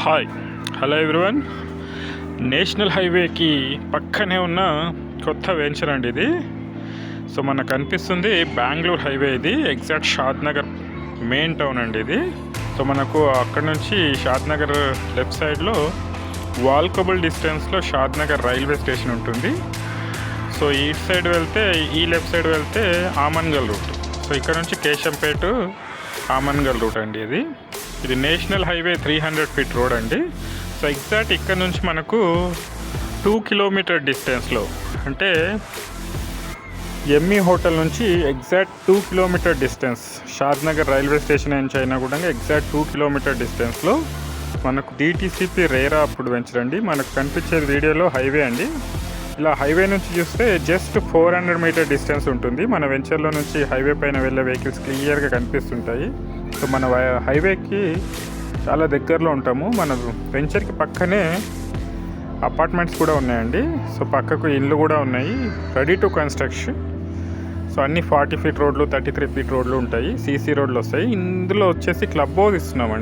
Hi hello everyone. National హైవేకి పక్కనే ఉన్న కొత్త వెంచర్ అండి ఇది. సో మనకు కనిపిస్తుంది బెంగళూరు హైవే. ఇది ఎగ్జాక్ట్ షాద్నగర్ మెయిన్ టౌన్ అండి ఇది. సో మనకు అక్కడ నుంచి షాద్నగర్ లెఫ్ట్ సైడ్లో వాల్కబుల్ డిస్టెన్స్లో షాద్నగర్ రైల్వే స్టేషన్ ఉంటుంది. సో ఈ సైడ్ వెళ్తే, ఈ లెఫ్ట్ సైడ్ వెళ్తే ఆమన్గల్ రూట్. సో ఇక్కడ నుంచి కేశంపేట ఆమన్గల్ రూట్ అండి ఇది. ఇది నేషనల్ హైవే 300 ఫీట్ రోడ్ అండి. సో ఎగ్జాక్ట్ ఇక్కడ నుంచి మనకు 2 కిలోమీటర్ డిస్టెన్స్లో, అంటే ఎమ్మి హోటల్ నుంచి exact 2 kilometre distance, Shadnagar railway station నుంచి అయినా కూడా ఎగ్జాక్ట్ 2 కిలోమీటర్ డిస్టెన్స్లో మనకు డిటీసీపీ రేరా అప్పుడు వెంచరండి. మనకు కనిపించేది వీడియోలో హైవే అండి. ఇలా హైవే నుంచి చూస్తే జస్ట్ 400 మీటర్ డిస్టెన్స్ ఉంటుంది. మన వెంచర్లో నుంచి హైవే పైన వెళ్ళే వెహికల్స్ క్లియర్గా కనిపిస్తుంటాయి. సో మన హైవేకి చాలా దగ్గరలో ఉంటాము. మన వెంచర్కి పక్కనే అపార్ట్మెంట్స్ కూడా ఉన్నాయండి. సో పక్కకు ఇళ్ళు కూడా ఉన్నాయి, రెడీ టు కన్స్ట్రక్షన్. సో అన్ని 40 ఫీట్ రోడ్లు, 33 ఫీట్ రోడ్లు ఉంటాయి, సీసీ రోడ్లు వస్తాయి. ఇందులో వచ్చేసి క్లబ్ హౌస్ ఇస్తున్నామండి.